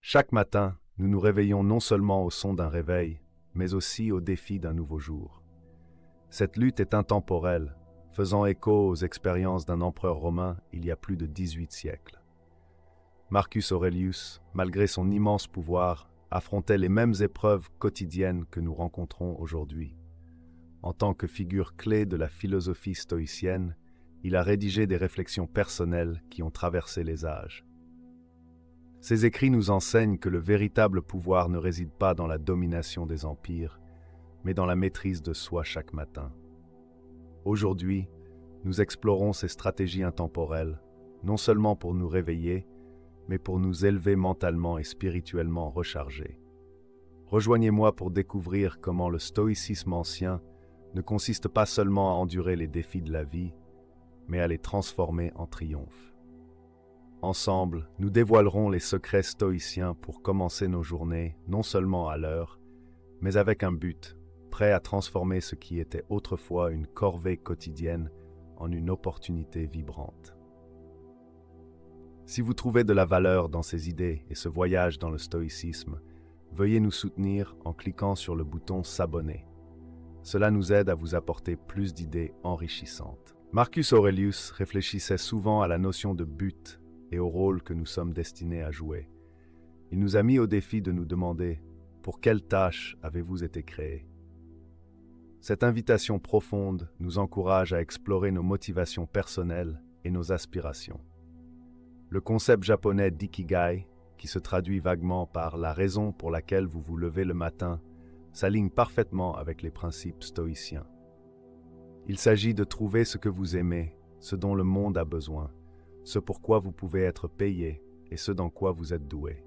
Chaque matin, nous nous réveillons non seulement au son d'un réveil, mais aussi au défi d'un nouveau jour. Cette lutte est intemporelle, faisant écho aux expériences d'un empereur romain il y a plus de 18 siècles. Marcus Aurelius, malgré son immense pouvoir, affrontait les mêmes épreuves quotidiennes que nous rencontrons aujourd'hui. En tant que figure clé de la philosophie stoïcienne, il a rédigé des réflexions personnelles qui ont traversé les âges. Ses écrits nous enseignent que le véritable pouvoir ne réside pas dans la domination des empires, mais dans la maîtrise de soi chaque matin. Aujourd'hui, nous explorons ces stratégies intemporelles, non seulement pour nous réveiller, mais pour nous élever mentalement et spirituellement rechargés. Rejoignez-moi pour découvrir comment le stoïcisme ancien ne consiste pas seulement à endurer les défis de la vie, mais à les transformer en triomphe. Ensemble, nous dévoilerons les secrets stoïciens pour commencer nos journées non seulement à l'heure, mais avec un but, prêt à transformer ce qui était autrefois une corvée quotidienne en une opportunité vibrante. Si vous trouvez de la valeur dans ces idées et ce voyage dans le stoïcisme, veuillez nous soutenir en cliquant sur le bouton s'abonner. Cela nous aide à vous apporter plus d'idées enrichissantes. Marcus Aurelius réfléchissait souvent à la notion de but et au rôle que nous sommes destinés à jouer. Il nous a mis au défi de nous demander « Pour quelle tâche avez-vous été créés ?» Cette invitation profonde nous encourage à explorer nos motivations personnelles et nos aspirations. Le concept japonais d'ikigai, qui se traduit vaguement par la raison pour laquelle vous vous levez le matin, s'aligne parfaitement avec les principes stoïciens. Il s'agit de trouver ce que vous aimez, ce dont le monde a besoin, ce pour quoi vous pouvez être payé et ce dans quoi vous êtes doué.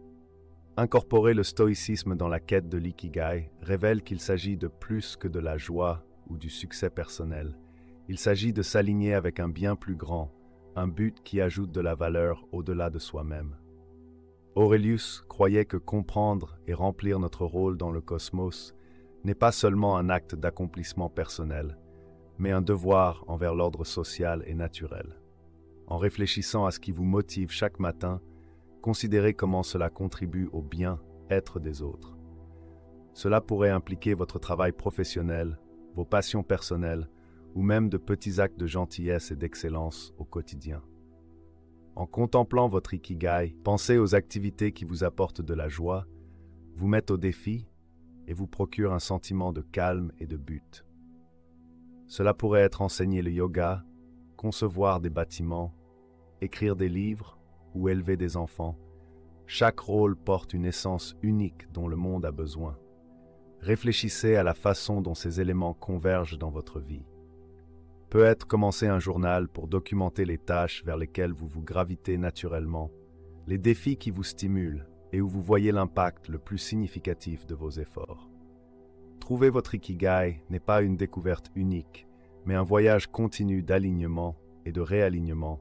Incorporer le stoïcisme dans la quête de l'ikigai révèle qu'il s'agit de plus que de la joie ou du succès personnel. Il s'agit de s'aligner avec un bien plus grand, un but qui ajoute de la valeur au-delà de soi-même. Aurelius croyait que comprendre et remplir notre rôle dans le cosmos n'est pas seulement un acte d'accomplissement personnel, mais un devoir envers l'ordre social et naturel. En réfléchissant à ce qui vous motive chaque matin, considérez comment cela contribue au bien-être des autres. Cela pourrait impliquer votre travail professionnel, vos passions personnelles, ou même de petits actes de gentillesse et d'excellence au quotidien. En contemplant votre ikigai, pensez aux activités qui vous apportent de la joie, vous mettent au défi et vous procurent un sentiment de calme et de but. Cela pourrait être enseigner le yoga, concevoir des bâtiments, écrire des livres ou élever des enfants. Chaque rôle porte une essence unique dont le monde a besoin. Réfléchissez à la façon dont ces éléments convergent dans votre vie. Peut-être commencer un journal pour documenter les tâches vers lesquelles vous vous gravitez naturellement, les défis qui vous stimulent et où vous voyez l'impact le plus significatif de vos efforts. Trouver votre ikigai n'est pas une découverte unique, mais un voyage continu d'alignement et de réalignement,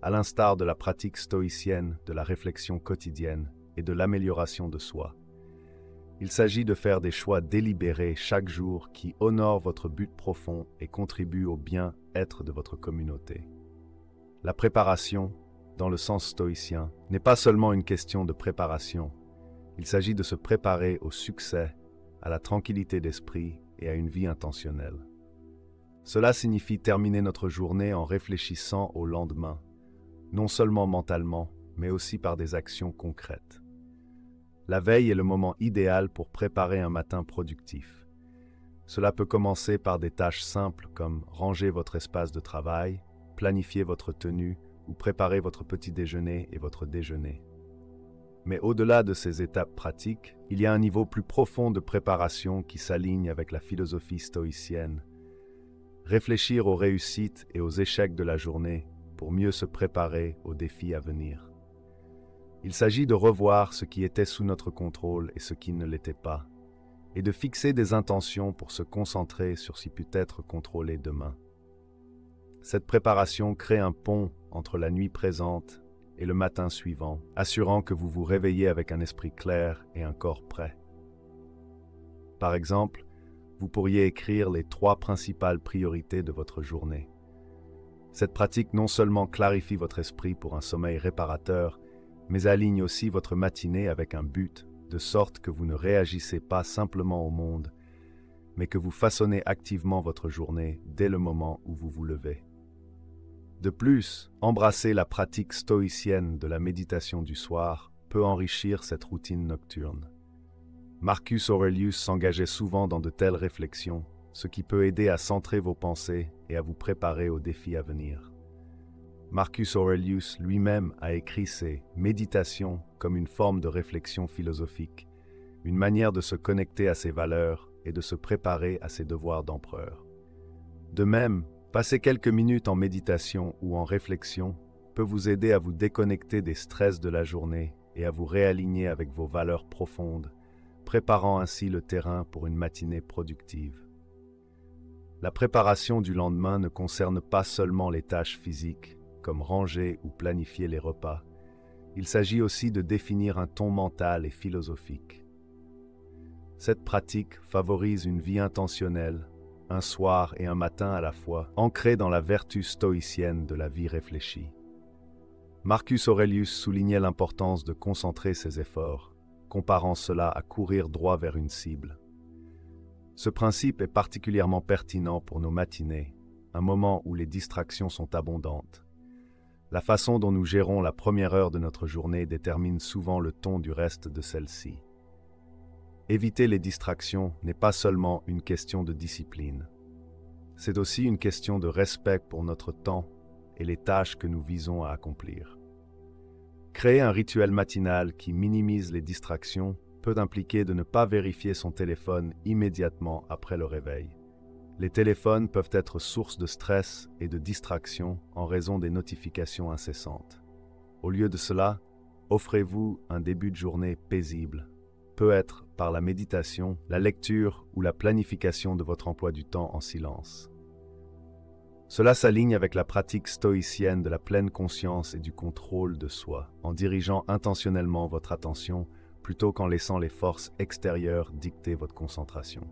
à l'instar de la pratique stoïcienne, de la réflexion quotidienne et de l'amélioration de soi. Il s'agit de faire des choix délibérés chaque jour qui honorent votre but profond et contribuent au bien-être de votre communauté. La préparation, dans le sens stoïcien, n'est pas seulement une question de préparation. Il s'agit de se préparer au succès, à la tranquillité d'esprit et à une vie intentionnelle. Cela signifie terminer notre journée en réfléchissant au lendemain, non seulement mentalement, mais aussi par des actions concrètes. La veille est le moment idéal pour préparer un matin productif. Cela peut commencer par des tâches simples comme ranger votre espace de travail, planifier votre tenue ou préparer votre petit déjeuner et votre déjeuner. Mais au-delà de ces étapes pratiques, il y a un niveau plus profond de préparation qui s'aligne avec la philosophie stoïcienne. Réfléchir aux réussites et aux échecs de la journée pour mieux se préparer aux défis à venir. Il s'agit de revoir ce qui était sous notre contrôle et ce qui ne l'était pas, et de fixer des intentions pour se concentrer sur ce qui peut être contrôlé demain. Cette préparation crée un pont entre la nuit présente et le matin suivant, assurant que vous vous réveillez avec un esprit clair et un corps prêt. Par exemple, vous pourriez écrire les 3 principales priorités de votre journée. Cette pratique non seulement clarifie votre esprit pour un sommeil réparateur, mais aligne aussi votre matinée avec un but, de sorte que vous ne réagissez pas simplement au monde, mais que vous façonnez activement votre journée dès le moment où vous vous levez. De plus, embrasser la pratique stoïcienne de la méditation du soir peut enrichir cette routine nocturne. Marcus Aurelius s'engageait souvent dans de telles réflexions, ce qui peut aider à centrer vos pensées et à vous préparer aux défis à venir. Marcus Aurelius lui-même a écrit ses méditations comme une forme de réflexion philosophique, une manière de se connecter à ses valeurs et de se préparer à ses devoirs d'empereur. De même, passer quelques minutes en méditation ou en réflexion peut vous aider à vous déconnecter des stress de la journée et à vous réaligner avec vos valeurs profondes, préparant ainsi le terrain pour une matinée productive. La préparation du lendemain ne concerne pas seulement les tâches physiques, comme ranger ou planifier les repas. Il s'agit aussi de définir un ton mental et philosophique. Cette pratique favorise une vie intentionnelle, un soir et un matin à la fois, ancrée dans la vertu stoïcienne de la vie réfléchie. Marcus Aurelius soulignait l'importance de concentrer ses efforts, comparant cela à courir droit vers une cible. Ce principe est particulièrement pertinent pour nos matinées, un moment où les distractions sont abondantes. La façon dont nous gérons la première heure de notre journée détermine souvent le ton du reste de celle-ci. Éviter les distractions n'est pas seulement une question de discipline. C'est aussi une question de respect pour notre temps et les tâches que nous visons à accomplir. Créer un rituel matinal qui minimise les distractions peut impliquer de ne pas vérifier son téléphone immédiatement après le réveil. Les téléphones peuvent être source de stress et de distraction en raison des notifications incessantes. Au lieu de cela, offrez-vous un début de journée paisible. Peut être par la méditation, la lecture ou la planification de votre emploi du temps en silence. Cela s'aligne avec la pratique stoïcienne de la pleine conscience et du contrôle de soi, en dirigeant intentionnellement votre attention plutôt qu'en laissant les forces extérieures dicter votre concentration.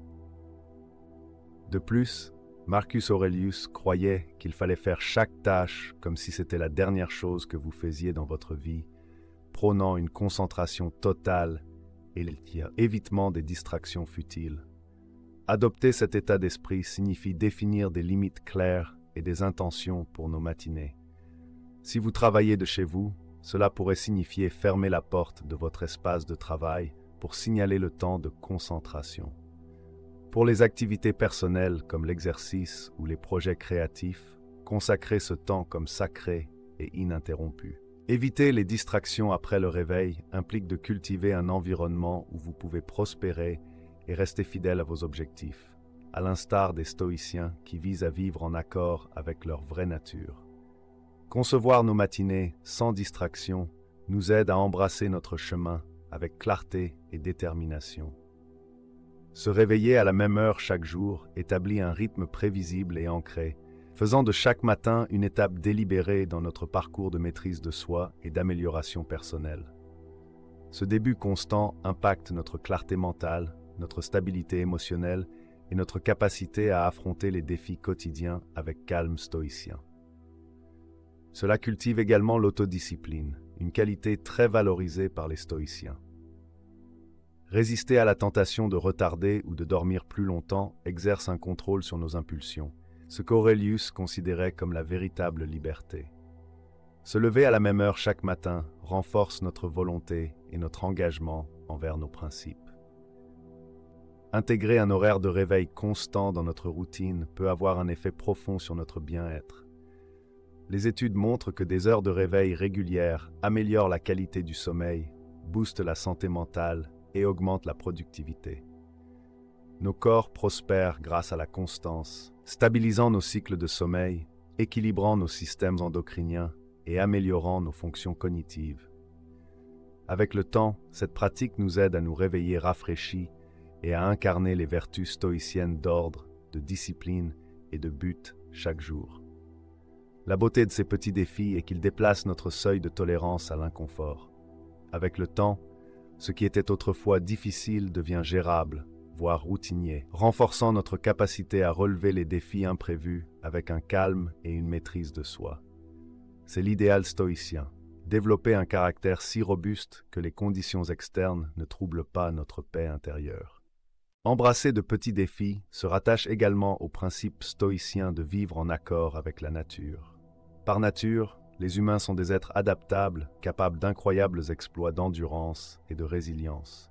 De plus, Marcus Aurelius croyait qu'il fallait faire chaque tâche comme si c'était la dernière chose que vous faisiez dans votre vie, prônant une concentration totale et l'évitement des distractions futiles. Adopter cet état d'esprit signifie définir des limites claires et des intentions pour nos matinées. Si vous travaillez de chez vous, cela pourrait signifier fermer la porte de votre espace de travail pour signaler le temps de concentration. Pour les activités personnelles comme l'exercice ou les projets créatifs, consacrez ce temps comme sacré et ininterrompu. Éviter les distractions après le réveil implique de cultiver un environnement où vous pouvez prospérer et rester fidèle à vos objectifs, à l'instar des stoïciens qui visent à vivre en accord avec leur vraie nature. Concevoir nos matinées sans distraction nous aide à embrasser notre chemin avec clarté et détermination. Se réveiller à la même heure chaque jour établit un rythme prévisible et ancré, faisant de chaque matin une étape délibérée dans notre parcours de maîtrise de soi et d'amélioration personnelle. Ce début constant impacte notre clarté mentale, notre stabilité émotionnelle et notre capacité à affronter les défis quotidiens avec calme stoïcien. Cela cultive également l'autodiscipline, une qualité très valorisée par les stoïciens. Résister à la tentation de retarder ou de dormir plus longtemps exerce un contrôle sur nos impulsions, ce qu'Aurelius considérait comme la véritable liberté. Se lever à la même heure chaque matin renforce notre volonté et notre engagement envers nos principes. Intégrer un horaire de réveil constant dans notre routine peut avoir un effet profond sur notre bien-être. Les études montrent que des heures de réveil régulières améliorent la qualité du sommeil, boostent la santé mentale et augmentent la productivité. Nos corps prospèrent grâce à la constance, stabilisant nos cycles de sommeil, équilibrant nos systèmes endocriniens et améliorant nos fonctions cognitives. Avec le temps, cette pratique nous aide à nous réveiller rafraîchis et à incarner les vertus stoïciennes d'ordre, de discipline et de but chaque jour. La beauté de ces petits défis est qu'ils déplacent notre seuil de tolérance à l'inconfort. Avec le temps, ce qui était autrefois difficile devient gérable, voire routinier, renforçant notre capacité à relever les défis imprévus avec un calme et une maîtrise de soi. C'est l'idéal stoïcien, développer un caractère si robuste que les conditions externes ne troublent pas notre paix intérieure. Embrasser de petits défis se rattache également au principe stoïcien de vivre en accord avec la nature. Par nature, les humains sont des êtres adaptables, capables d'incroyables exploits d'endurance et de résilience.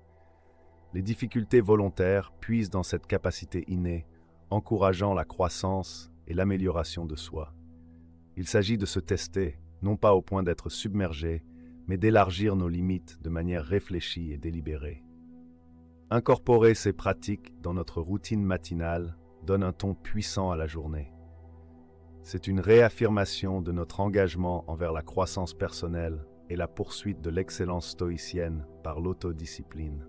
Les difficultés volontaires puisent dans cette capacité innée, encourageant la croissance et l'amélioration de soi. Il s'agit de se tester, non pas au point d'être submergé, mais d'élargir nos limites de manière réfléchie et délibérée. Incorporer ces pratiques dans notre routine matinale donne un ton puissant à la journée. C'est une réaffirmation de notre engagement envers la croissance personnelle et la poursuite de l'excellence stoïcienne par l'autodiscipline.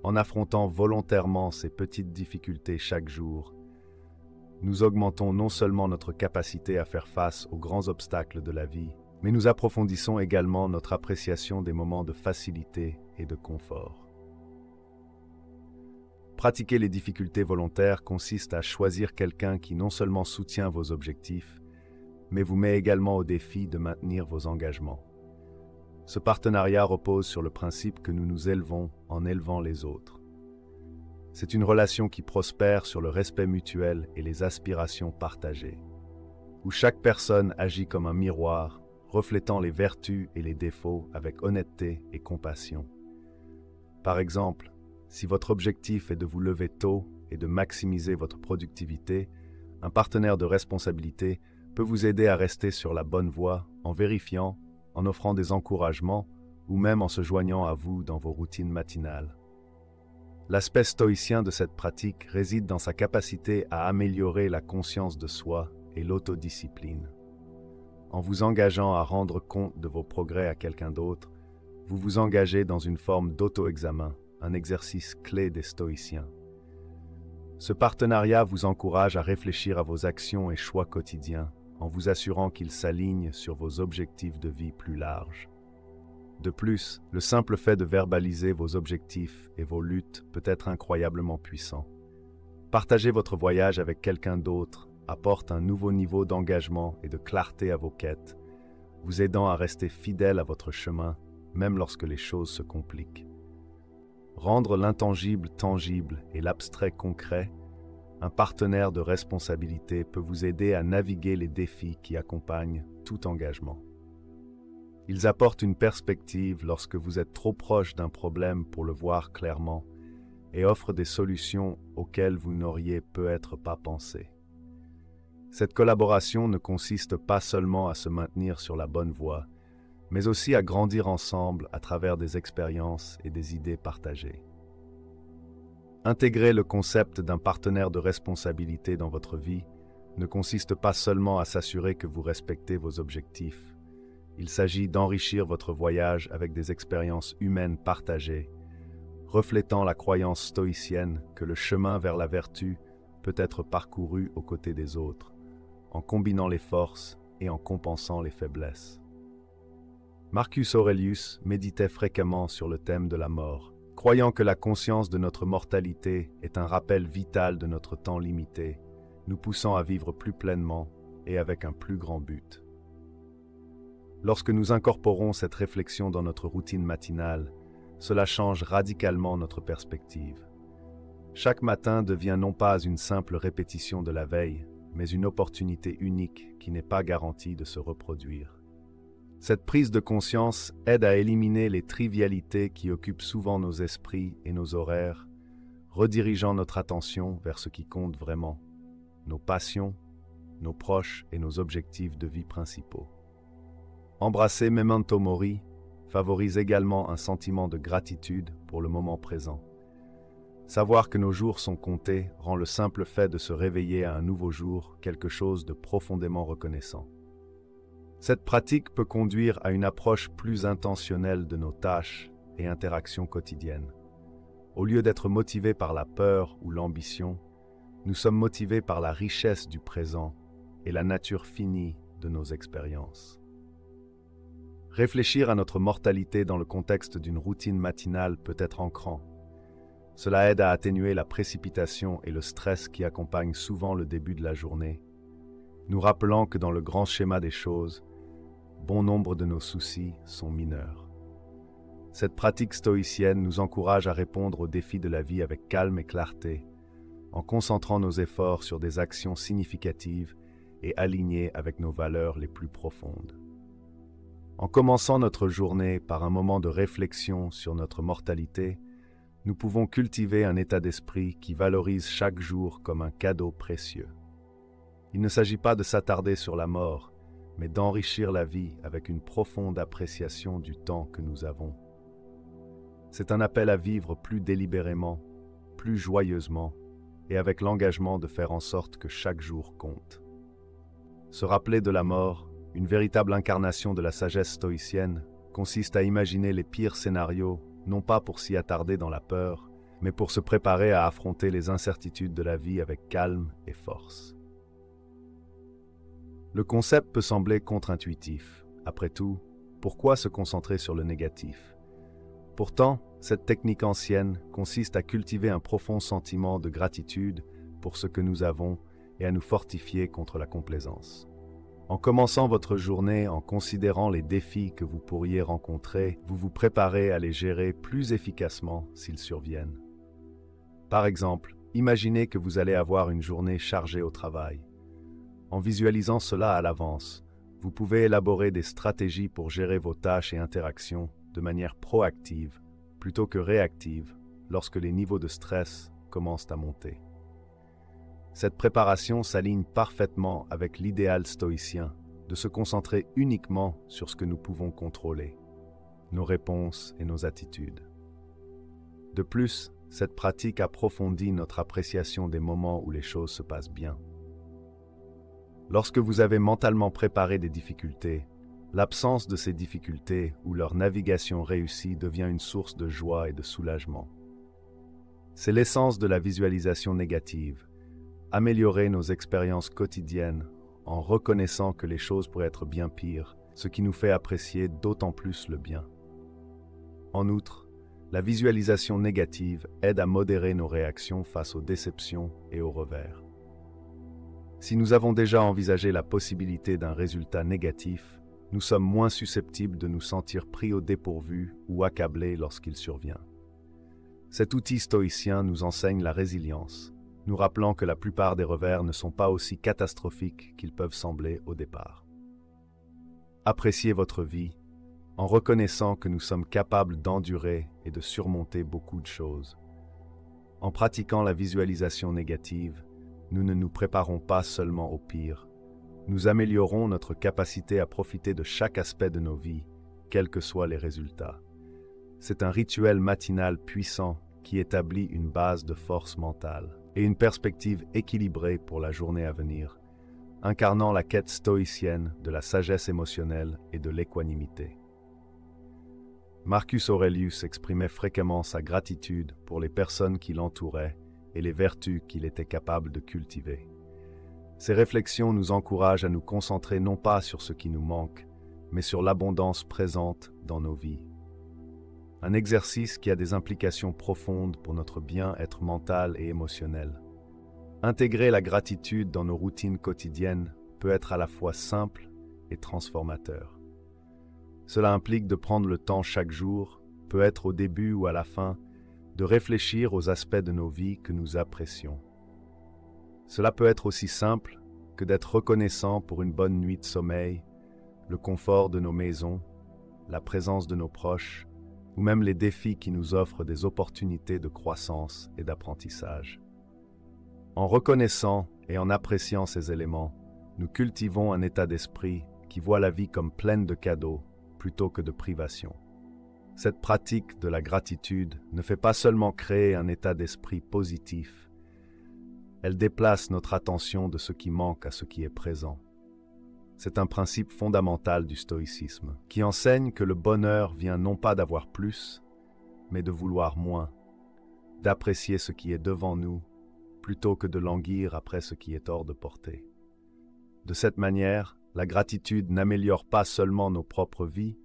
En affrontant volontairement ces petites difficultés chaque jour, nous augmentons non seulement notre capacité à faire face aux grands obstacles de la vie, mais nous approfondissons également notre appréciation des moments de facilité et de confort. Pratiquer les difficultés volontaires consiste à choisir quelqu'un qui non seulement soutient vos objectifs, mais vous met également au défi de maintenir vos engagements. Ce partenariat repose sur le principe que nous nous élevons en élevant les autres. C'est une relation qui prospère sur le respect mutuel et les aspirations partagées, où chaque personne agit comme un miroir, reflétant les vertus et les défauts avec honnêteté et compassion. Par exemple, si votre objectif est de vous lever tôt et de maximiser votre productivité, un partenaire de responsabilité peut vous aider à rester sur la bonne voie en vérifiant, en offrant des encouragements ou même en se joignant à vous dans vos routines matinales. L'aspect stoïcien de cette pratique réside dans sa capacité à améliorer la conscience de soi et l'autodiscipline. En vous engageant à rendre compte de vos progrès à quelqu'un d'autre, vous vous engagez dans une forme d'auto-examen, un exercice clé des stoïciens. Ce partenariat vous encourage à réfléchir à vos actions et choix quotidiens, en vous assurant qu'ils s'alignent sur vos objectifs de vie plus larges. De plus, le simple fait de verbaliser vos objectifs et vos luttes peut être incroyablement puissant. Partager votre voyage avec quelqu'un d'autre apporte un nouveau niveau d'engagement et de clarté à vos quêtes, vous aidant à rester fidèle à votre chemin, même lorsque les choses se compliquent. Rendre l'intangible tangible et l'abstrait concret, un partenaire de responsabilité peut vous aider à naviguer les défis qui accompagnent tout engagement. Ils apportent une perspective lorsque vous êtes trop proche d'un problème pour le voir clairement et offrent des solutions auxquelles vous n'auriez peut-être pas pensé. Cette collaboration ne consiste pas seulement à se maintenir sur la bonne voie, mais aussi à grandir ensemble à travers des expériences et des idées partagées. Intégrer le concept d'un partenaire de responsabilité dans votre vie ne consiste pas seulement à s'assurer que vous respectez vos objectifs. Il s'agit d'enrichir votre voyage avec des expériences humaines partagées, reflétant la croyance stoïcienne que le chemin vers la vertu peut être parcouru aux côtés des autres, en combinant les forces et en compensant les faiblesses. Marcus Aurelius méditait fréquemment sur le thème de la mort, croyant que la conscience de notre mortalité est un rappel vital de notre temps limité, nous poussant à vivre plus pleinement et avec un plus grand but. Lorsque nous incorporons cette réflexion dans notre routine matinale, cela change radicalement notre perspective. Chaque matin devient non pas une simple répétition de la veille, mais une opportunité unique qui n'est pas garantie de se reproduire. Cette prise de conscience aide à éliminer les trivialités qui occupent souvent nos esprits et nos horaires, redirigeant notre attention vers ce qui compte vraiment, nos passions, nos proches et nos objectifs de vie principaux. Embrasser Memento Mori favorise également un sentiment de gratitude pour le moment présent. Savoir que nos jours sont comptés rend le simple fait de se réveiller à un nouveau jour quelque chose de profondément reconnaissant. Cette pratique peut conduire à une approche plus intentionnelle de nos tâches et interactions quotidiennes. Au lieu d'être motivés par la peur ou l'ambition, nous sommes motivés par la richesse du présent et la nature finie de nos expériences. Réfléchir à notre mortalité dans le contexte d'une routine matinale peut être ancrant. Cela aide à atténuer la précipitation et le stress qui accompagnent souvent le début de la journée, nous rappelant que dans le grand schéma des choses, bon nombre de nos soucis sont mineurs. Cette pratique stoïcienne nous encourage à répondre aux défis de la vie avec calme et clarté, en concentrant nos efforts sur des actions significatives et alignées avec nos valeurs les plus profondes. En commençant notre journée par un moment de réflexion sur notre mortalité, nous pouvons cultiver un état d'esprit qui valorise chaque jour comme un cadeau précieux. Il ne s'agit pas de s'attarder sur la mort, mais d'enrichir la vie avec une profonde appréciation du temps que nous avons. C'est un appel à vivre plus délibérément, plus joyeusement, et avec l'engagement de faire en sorte que chaque jour compte. Se rappeler de la mort, une véritable incarnation de la sagesse stoïcienne, consiste à imaginer les pires scénarios, non pas pour s'y attarder dans la peur, mais pour se préparer à affronter les incertitudes de la vie avec calme et force. Le concept peut sembler contre-intuitif. Après tout, pourquoi se concentrer sur le négatif? Pourtant, cette technique ancienne consiste à cultiver un profond sentiment de gratitude pour ce que nous avons et à nous fortifier contre la complaisance. En commençant votre journée en considérant les défis que vous pourriez rencontrer, vous vous préparez à les gérer plus efficacement s'ils surviennent. Par exemple, imaginez que vous allez avoir une journée chargée au travail. En visualisant cela à l'avance, vous pouvez élaborer des stratégies pour gérer vos tâches et interactions de manière proactive plutôt que réactive lorsque les niveaux de stress commencent à monter. Cette préparation s'aligne parfaitement avec l'idéal stoïcien de se concentrer uniquement sur ce que nous pouvons contrôler, nos réponses et nos attitudes. De plus, cette pratique approfondit notre appréciation des moments où les choses se passent bien. Lorsque vous avez mentalement préparé des difficultés, l'absence de ces difficultés ou leur navigation réussie devient une source de joie et de soulagement. C'est l'essence de la visualisation négative, améliorer nos expériences quotidiennes en reconnaissant que les choses pourraient être bien pires, ce qui nous fait apprécier d'autant plus le bien. En outre, la visualisation négative aide à modérer nos réactions face aux déceptions et aux revers. Si nous avons déjà envisagé la possibilité d'un résultat négatif, nous sommes moins susceptibles de nous sentir pris au dépourvu ou accablés lorsqu'il survient. Cet outil stoïcien nous enseigne la résilience, nous rappelant que la plupart des revers ne sont pas aussi catastrophiques qu'ils peuvent sembler au départ. Appréciez votre vie en reconnaissant que nous sommes capables d'endurer et de surmonter beaucoup de choses. En pratiquant la visualisation négative, nous ne nous préparons pas seulement au pire. Nous améliorons notre capacité à profiter de chaque aspect de nos vies, quels que soient les résultats. C'est un rituel matinal puissant qui établit une base de force mentale et une perspective équilibrée pour la journée à venir, incarnant la quête stoïcienne de la sagesse émotionnelle et de l'équanimité. Marcus Aurelius exprimait fréquemment sa gratitude pour les personnes qui l'entouraient et les vertus qu'il était capable de cultiver. Ces réflexions nous encouragent à nous concentrer non pas sur ce qui nous manque, mais sur l'abondance présente dans nos vies. Un exercice qui a des implications profondes pour notre bien-être mental et émotionnel. Intégrer la gratitude dans nos routines quotidiennes peut être à la fois simple et transformateur. Cela implique de prendre le temps chaque jour, peut être au début ou à la fin, de réfléchir aux aspects de nos vies que nous apprécions. Cela peut être aussi simple que d'être reconnaissant pour une bonne nuit de sommeil, le confort de nos maisons, la présence de nos proches, ou même les défis qui nous offrent des opportunités de croissance et d'apprentissage. En reconnaissant et en appréciant ces éléments, nous cultivons un état d'esprit qui voit la vie comme pleine de cadeaux plutôt que de privations. Cette pratique de la gratitude ne fait pas seulement créer un état d'esprit positif, elle déplace notre attention de ce qui manque à ce qui est présent. C'est un principe fondamental du stoïcisme, qui enseigne que le bonheur vient non pas d'avoir plus, mais de vouloir moins, d'apprécier ce qui est devant nous, plutôt que de languir après ce qui est hors de portée. De cette manière, la gratitude n'améliore pas seulement nos propres vies,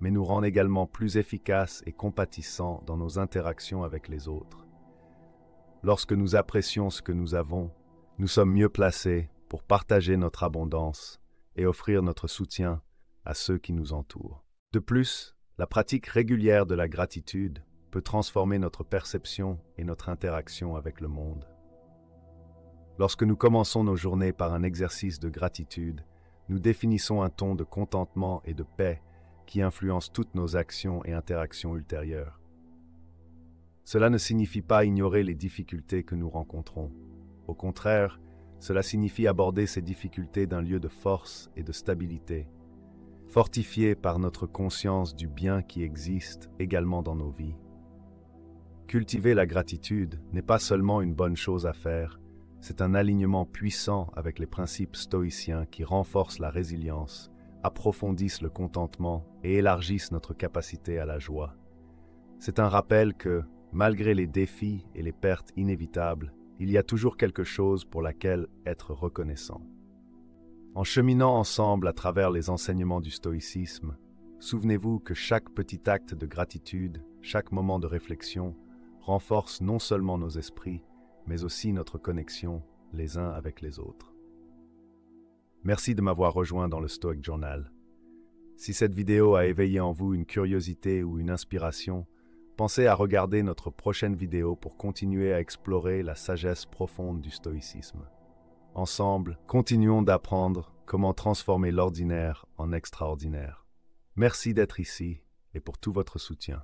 mais nous rend également plus efficaces et compatissants dans nos interactions avec les autres. Lorsque nous apprécions ce que nous avons, nous sommes mieux placés pour partager notre abondance et offrir notre soutien à ceux qui nous entourent. De plus, la pratique régulière de la gratitude peut transformer notre perception et notre interaction avec le monde. Lorsque nous commençons nos journées par un exercice de gratitude, nous définissons un ton de contentement et de paix qui influence toutes nos actions et interactions ultérieures. Cela ne signifie pas ignorer les difficultés que nous rencontrons. Au contraire, cela signifie aborder ces difficultés d'un lieu de force et de stabilité, fortifié par notre conscience du bien qui existe également dans nos vies. Cultiver la gratitude n'est pas seulement une bonne chose à faire, c'est un alignement puissant avec les principes stoïciens qui renforcent la résilience, approfondissent le contentement et élargissent notre capacité à la joie. C'est un rappel que, malgré les défis et les pertes inévitables, il y a toujours quelque chose pour laquelle être reconnaissant. En cheminant ensemble à travers les enseignements du stoïcisme, souvenez-vous que chaque petit acte de gratitude, chaque moment de réflexion, renforce non seulement nos esprits, mais aussi notre connexion les uns avec les autres. Merci de m'avoir rejoint dans le Stoic Journal. Si cette vidéo a éveillé en vous une curiosité ou une inspiration, pensez à regarder notre prochaine vidéo pour continuer à explorer la sagesse profonde du stoïcisme. Ensemble, continuons d'apprendre comment transformer l'ordinaire en extraordinaire. Merci d'être ici et pour tout votre soutien.